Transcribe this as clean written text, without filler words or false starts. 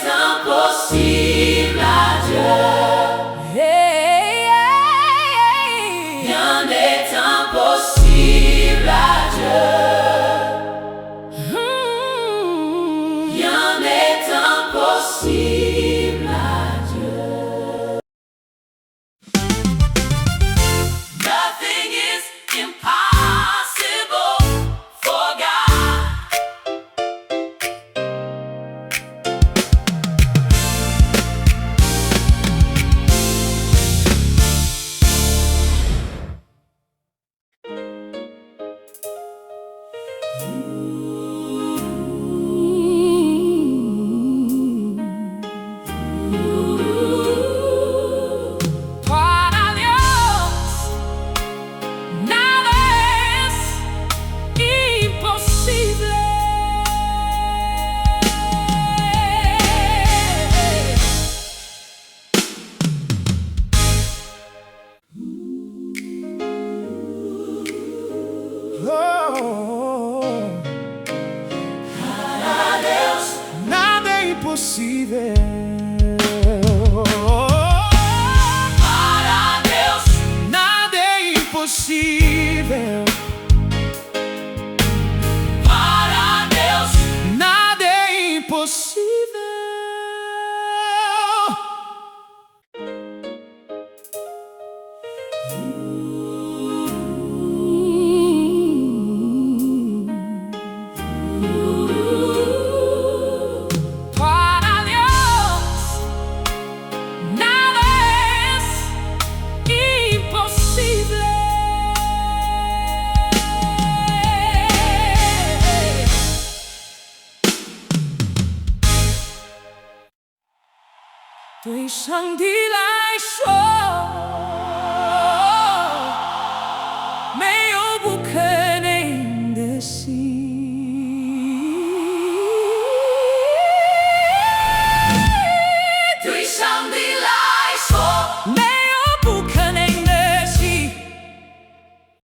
est impossible à Dieu. Rien n'est impossible à Dieu. Rien n'est impossible à Dieu. Nothing is impossible for God. Para Dios nada es imposible. Para Dios Nada é impossível. Para Deus Nada é impossível. Para Deus Nada é impossível. Para Dios nada es imposible. Sangre 对上帝来说。